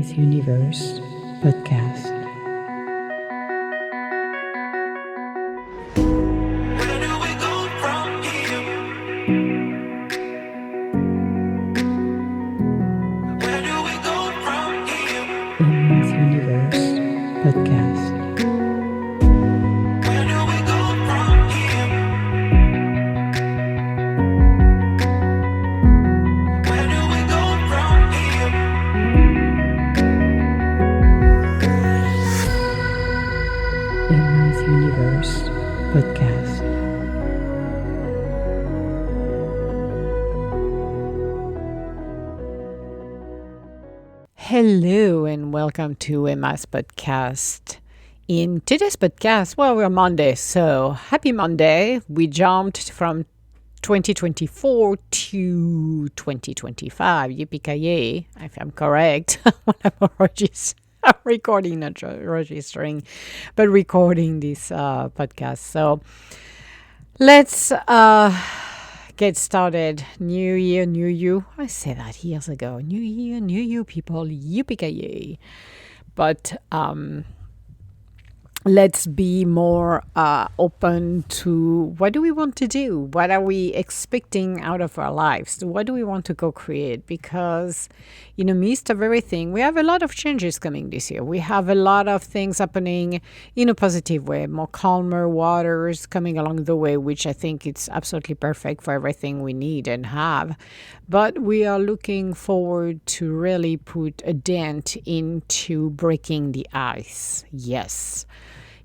Emma's Universe podcast. Where do we go from here? Where do we go from here? Emma's Universe podcast. Where do we go from here? Where do we go from here? Emma's Universe podcast. Hello and welcome to Emma's podcast. In today's podcast, we're Monday, so happy Monday. We jumped from 2024 to 2025. Yippee-ki-yay, if I'm correct. When I'm recording, not registering, but recording this podcast. So let's get started. New year, new you. I said that years ago. New year, new you, people. Yippee-ki-yay. But let's be more open to what do we want to do? What are we expecting out of our lives? What do we want to co-create? Because in the midst of everything, we have a lot of changes coming this year. We have a lot of things happening in a positive way, more calmer waters coming along the way, which I think it's absolutely perfect for everything we need and have. But we are looking forward to really put a dent into breaking the ice. Yes.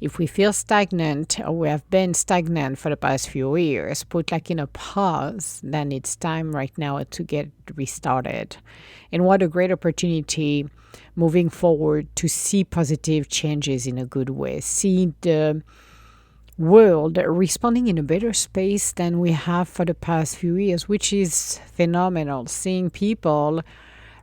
If we feel stagnant or we have been stagnant for the past few years, put like in a pause, then it's time right now to get restarted. And what a great opportunity moving forward to see positive changes in a good way. See the world responding in a better space than we have for the past few years, which is phenomenal. Seeing people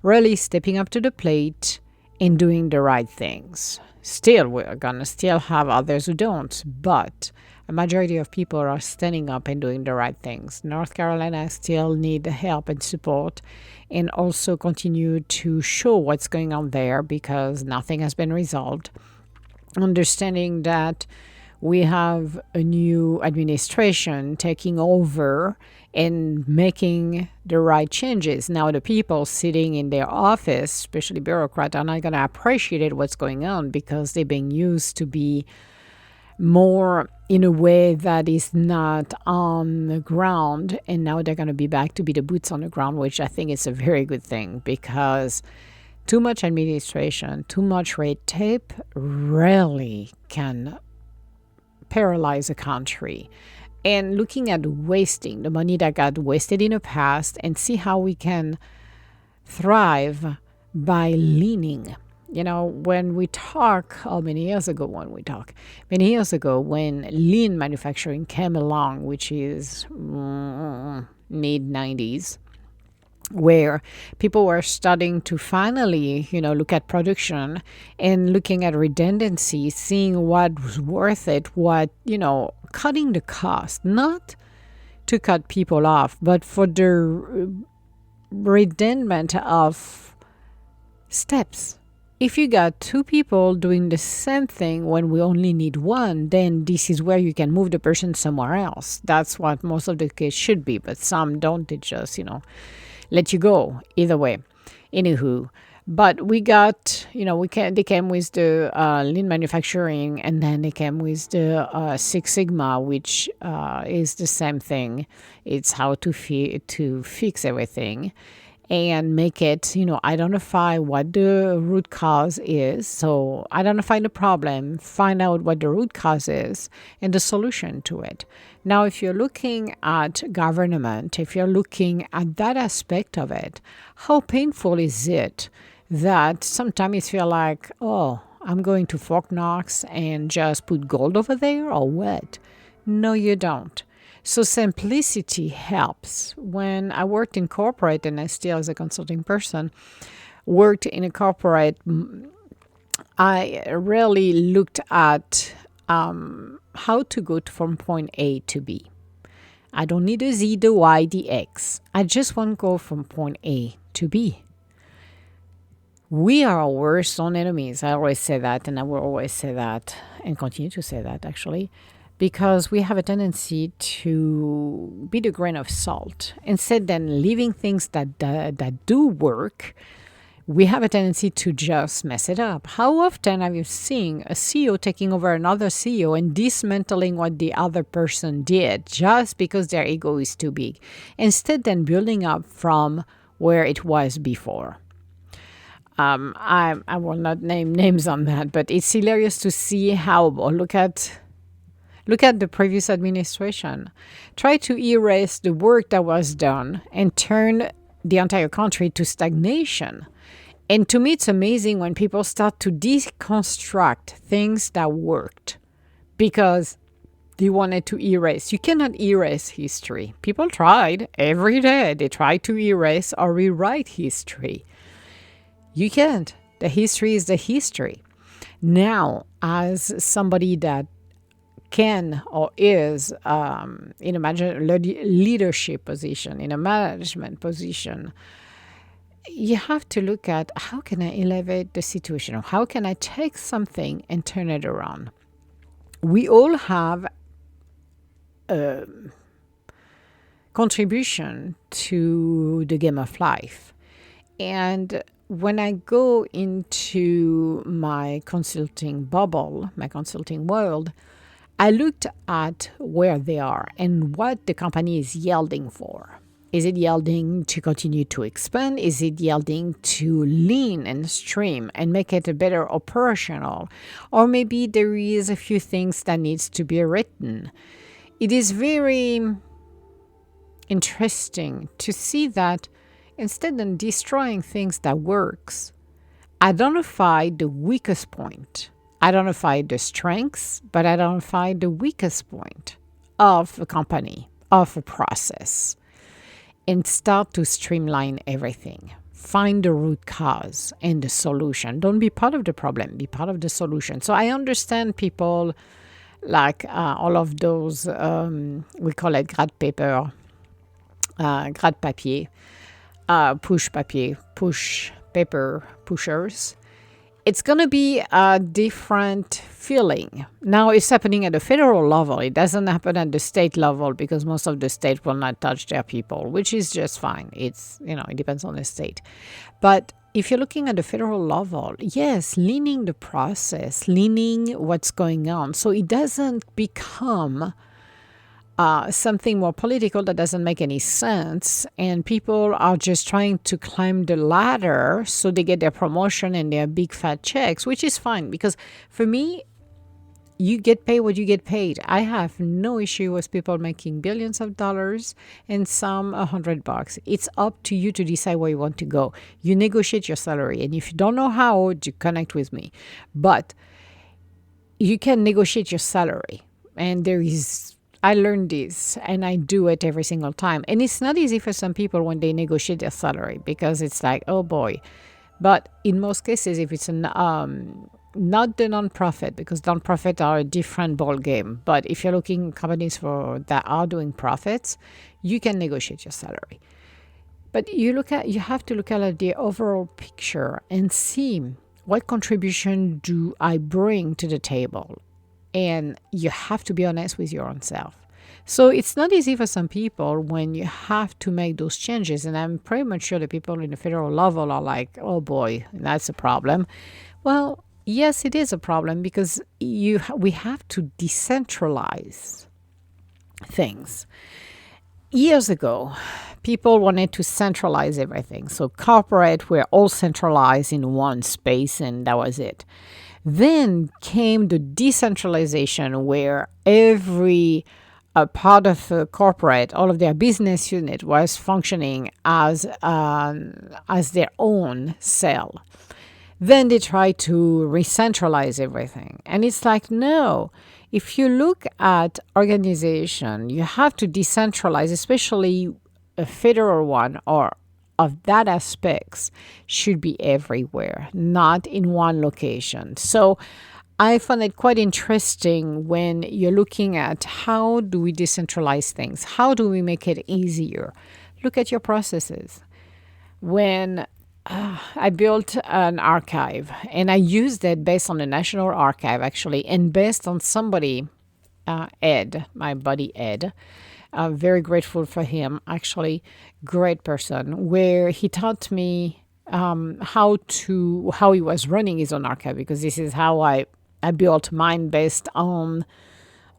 really stepping up to the plate and doing the right things. Still, we're going to still have others who don't, but a majority of people are standing up and doing the right things. North Carolina still need help and support and also continue to show what's going on there because nothing has been resolved. Understanding that we have a new administration taking over and making the right changes. Now, the people sitting in their office, especially bureaucrats, are not going to appreciate what's going on because they're being used to be more in a way that is not on the ground. And now they're going to be back to be the boots on the ground, which I think is a very good thing because too much administration, too much red tape really can paralyze a country. And looking at wasting the money that got wasted in the past and see how we can thrive by leaning. You know, when we talk, many years ago when lean manufacturing came along, which is mid-90s, where people were starting to finally, look at production and looking at redundancy, seeing what was worth it, cutting the cost, not to cut people off, but for the redundant of steps. If you got two people doing the same thing when we only need one, then this is where you can move the person somewhere else. That's what most of the case should be, but some don't. They just, let you go either way. Anywho, but we got, they came with the lean manufacturing, and then they came with the Six Sigma, which is the same thing. It's how to fix everything and make it, identify what the root cause is. So identify the problem, find out what the root cause is and the solution to it. Now, if you're looking at government, if you're looking at that aspect of it, how painful is it that sometimes you feel like, oh, I'm going to Fort Knox and just put gold over there or what? No, you don't. So simplicity helps. When I worked in corporate, and I still as a consulting person, worked in a corporate, I really looked at how to go from point A to B. I don't need a Z, the Y, the X. I just want to go from point A to B. We are our worst own enemies. I always say that, and I will always say that, and continue to say that actually, because we have a tendency to be the grain of salt. Instead, than leaving things that do work, we have a tendency to just mess it up. How often have you seen a CEO taking over another CEO and dismantling what the other person did just because their ego is too big, instead than building up from where it was before? I will not name names on that, but it's hilarious to see how, or look at the previous administration. Try to erase the work that was done and turn the entire country to stagnation. And to me, it's amazing when people start to deconstruct things that worked because they wanted to erase. You cannot erase history. People tried every day. They tried to erase or rewrite history. You can't. The history is the history. Now, as somebody that can or is in a leadership position, in a management position, you have to look at how can I elevate the situation? How can I take something and turn it around? We all have a contribution to the game of life. And when I go into my consulting bubble, my consulting world, I looked at where they are and what the company is yielding for. Is it yielding to continue to expand? Is it yielding to lean and stream and make it a better operational? Or maybe there is a few things that needs to be written. It is very interesting to see that instead of destroying things that works, identify the weakest point. Identify the strengths, but identify the weakest point of a company, of a process, and start to streamline everything. Find the root cause and the solution. Don't be part of the problem, be part of the solution. So I understand people like all of those, we call it gratte-papier, gratte-papier, push papier, push paper pushers. It's going to be a different feeling. Now it's happening at the federal level. It doesn't happen at the state level because most of the state will not touch their people, which is just fine. It's, it depends on the state. But if you're looking at the federal level, yes, leaning the process, leaning what's going on. So it doesn't become something more political that doesn't make any sense, and people are just trying to climb the ladder so they get their promotion and their big fat checks, which is fine because for me, you get paid what you get paid. I have no issue with people making billions of dollars and some $100. It's up to you to decide where you want to go. You negotiate your salary, and if you don't know how, you connect with me. But you can negotiate your salary, and I learned this and I do it every single time. And it's not easy for some people when they negotiate their salary because it's like, oh boy. But in most cases, if it's not the nonprofit, because nonprofit are a different ball game. But if you're looking companies that are doing profits, you can negotiate your salary. But you have to look at the overall picture and see what contribution do I bring to the table. And you have to be honest with your own self. So it's not easy for some people when you have to make those changes. And I'm pretty much sure the people in the federal level are like, oh boy, that's a problem. Well, yes, it is a problem because we have to decentralize things. Years ago, people wanted to centralize everything. So corporate were all centralized in one space and that was it. Then came the decentralization where every part of the corporate, all of their business unit was functioning as their own cell. Then they try to re-centralize everything. And it's like, no, if you look at organization, you have to decentralize, especially a federal one or of that aspects should be everywhere, not in one location. So I find it quite interesting when you're looking at how do we decentralize things? How do we make it easier? Look at your processes. When I built an archive and I used it based on the National Archive actually, and based on somebody, Ed, my buddy Ed. Very grateful for him, actually, great person, where he taught me how he was running his own archive because this is how I built mine based on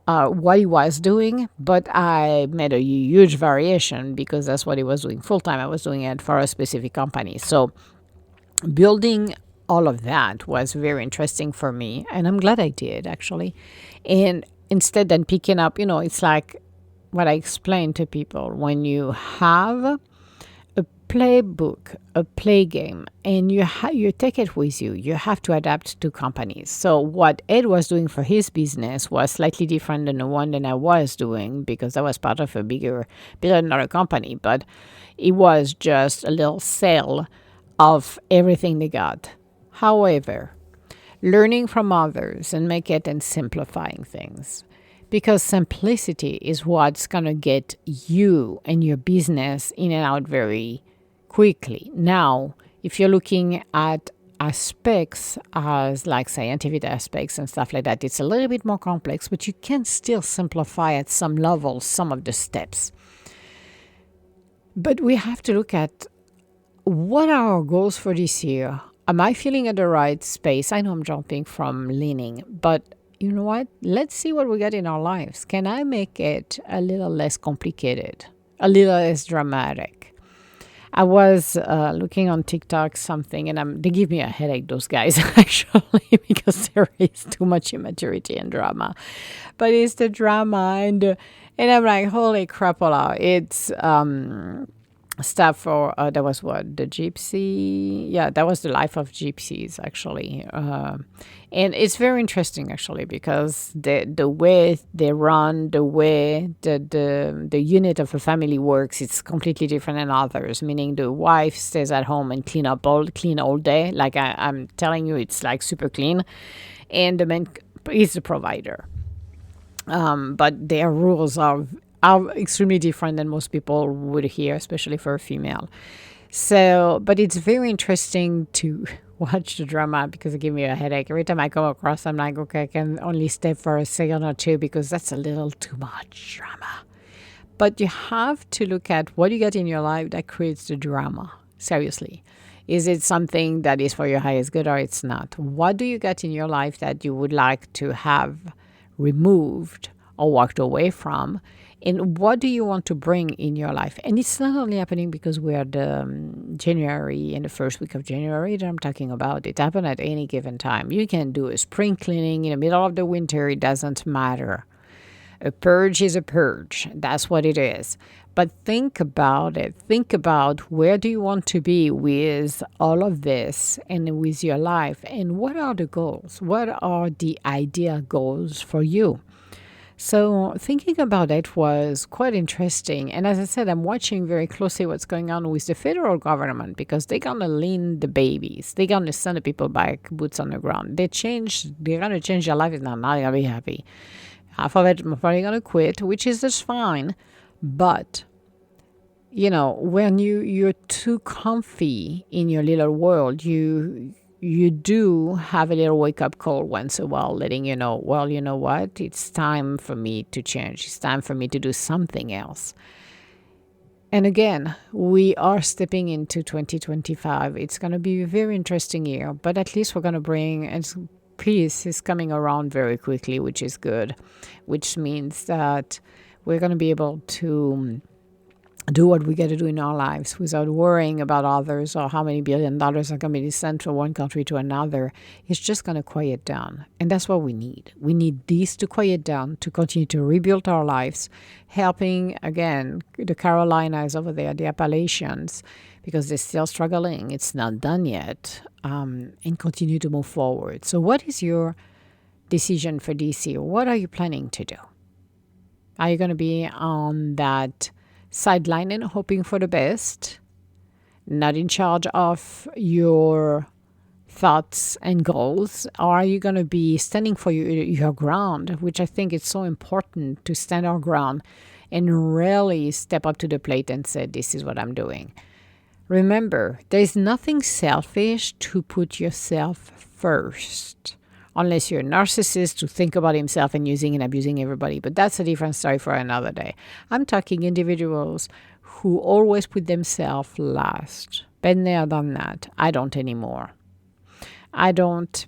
what he was doing, but I made a huge variation because that's what he was doing full time. I was doing it for a specific company. So building all of that was very interesting for me, and I'm glad I did actually. And instead than picking up, it's like what I explain to people when you have a playbook, a play game, and you take it with you. You have to adapt to companies. So what Ed was doing for his business was slightly different than the one that I was doing because I was part of a bigger billion-dollar company. But it was just a little sale of everything they got. However, learning from others and make it and simplifying things because simplicity is what's going to get you and your business in and out very quickly. Now, if you're looking at aspects as like scientific aspects and stuff like that, it's a little bit more complex, but you can still simplify at some level some of the steps. But we have to look at what are our goals for this year. Am I feeling at the right space? I know I'm jumping from leaning, but you know what? Let's see what we got in our lives. Can I make it a little less complicated, a little less dramatic? I was looking on TikTok something, and they give me a headache, those guys, actually, because there is too much immaturity and drama. But it's the drama, and I'm like, holy crapola. It's stuff for that was what the gypsy, yeah, that was the life of gypsies actually, and it's very interesting actually because the way they run, the way the unit of a family works, it's completely different than others, meaning the wife stays at home and clean all day, like I'm telling you, it's like super clean, and the man is the provider, but their rules are extremely different than most people would hear, especially for a female. So, but it's very interesting to watch the drama because it gives me a headache. Every time I come across, I'm like, okay, I can only stay for a second or two because that's a little too much drama. But you have to look at what you get in your life that creates the drama. Seriously. Is it something that is for your highest good or it's not? What do you get in your life that you would like to have removed or walked away from? And what do you want to bring in your life? And it's not only happening because we are the January, in the first week of January that I'm talking about. It happens at any given time. You can do a spring cleaning in the middle of the winter. It doesn't matter. A purge is a purge. That's what it is. But think about it. Think about where do you want to be with all of this and with your life? And what are the goals? What are the ideal goals for you? So thinking about it was quite interesting. And as I said, I'm watching very closely what's going on with the federal government because they're going to lean the babies. They're going to send the people back, boots on the ground. They're going to change their life. It's not going to be happy. Half of it are probably going to quit, which is just fine. But, when you're too comfy in your little world, you do have a little wake-up call once in a while, letting you know, well, you know what? It's time for me to change. It's time for me to do something else. And again, we are stepping into 2025. It's going to be a very interesting year, but at least we're going to bring, peace is coming around very quickly, which is good, which means that we're going to be able to do what we got to do in our lives without worrying about others or how many $1 billion are going to be sent from one country to another. It's just going to quiet down. And that's what we need. We need this to quiet down, to continue to rebuild our lives, helping, again, the Carolinas over there, the Appalachians, because they're still struggling. It's not done yet, and continue to move forward. So what is your decision for this year? What are you planning to do? Are you going to be on that sideline and hoping for the best, not in charge of your thoughts and goals? Or are you going to be standing for your ground, which I think is so important, to stand our ground and really step up to the plate and say, this is what I'm doing. Remember, there's nothing selfish to put yourself first. Unless you're a narcissist who think about himself and using and abusing everybody. But that's a different story for another day. I'm talking individuals who always put themselves last. Been there, done that. I don't anymore. I don't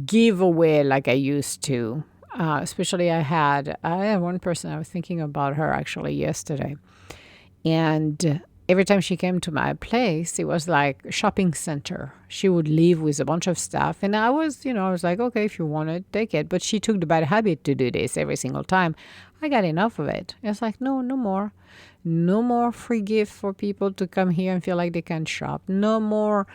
give away like I used to. Especially I had one person, I was thinking about her actually yesterday. And every time she came to my place, it was like a shopping center. She would leave with a bunch of stuff. And I was like, okay, if you want it, take it. But she took the bad habit to do this every single time. I got enough of it. It's like, no more. No more free gift for people to come here and feel like they can shop. No more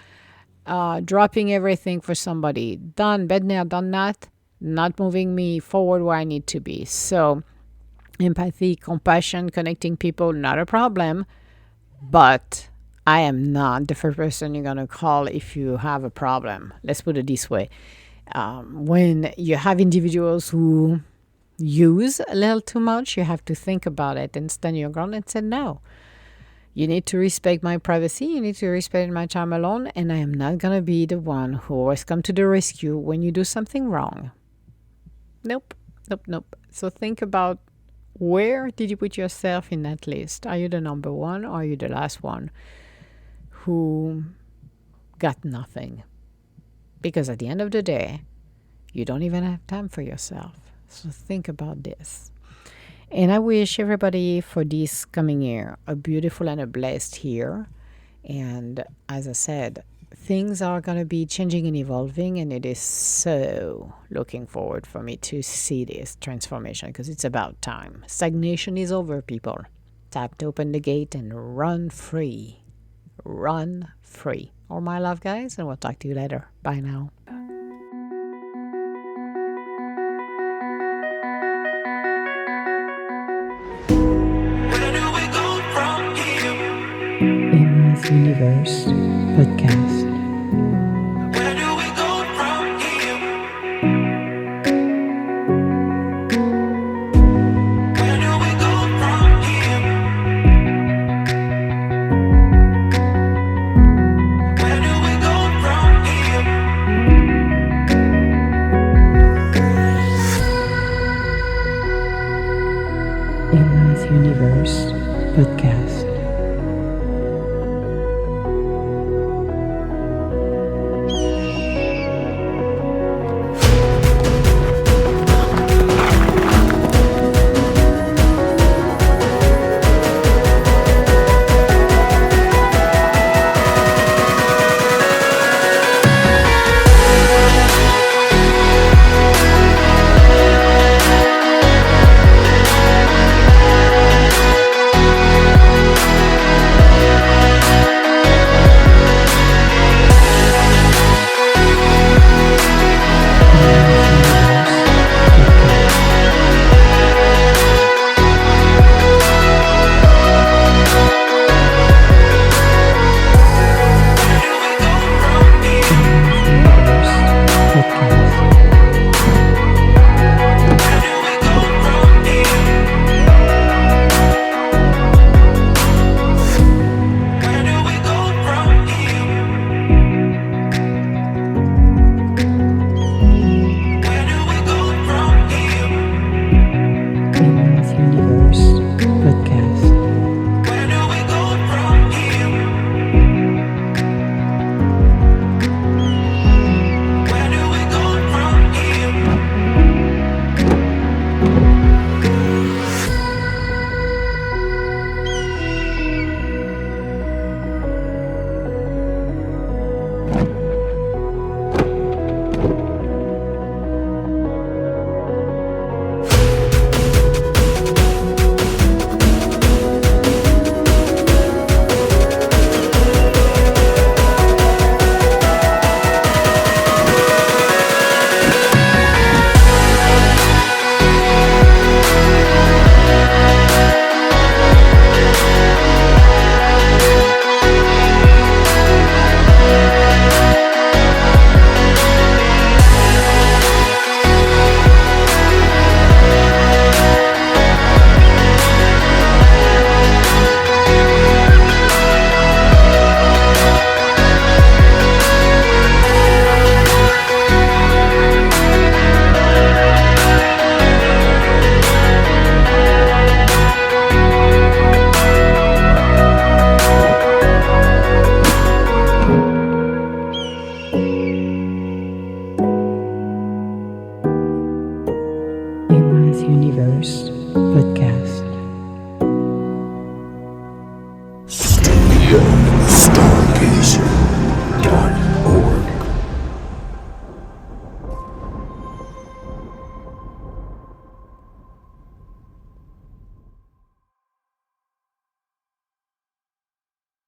dropping everything for somebody. Done, been there, done that. Not moving me forward where I need to be. So empathy, compassion, connecting people, not a problem. But I am not the first person you're going to call if you have a problem. Let's put it this way. When you have individuals who use a little too much, you have to think about it and stand your ground and say, no. You need to respect my privacy. You need to respect my time alone. And I am not going to be the one who always come to the rescue when you do something wrong. Nope. So think about, where did you put yourself in that list? Are you the number one or are you the last one who got nothing? Because at the end of the day, you don't even have time for yourself. So think about this. And I wish everybody for this coming year a beautiful and a blessed year. And as I said, things are going to be changing and evolving, and it is so looking forward for me to see this transformation because it's about time. Stagnation is over, people. Time to open the gate and run free. Run free. All my love, guys, and we'll talk to you later. Bye now. Where do we go from here? Emma's Universe Podcast. Where do we go from here? Where do we go from here? Where do we go from here? Emma's Universe Podcast. Universe Podcast.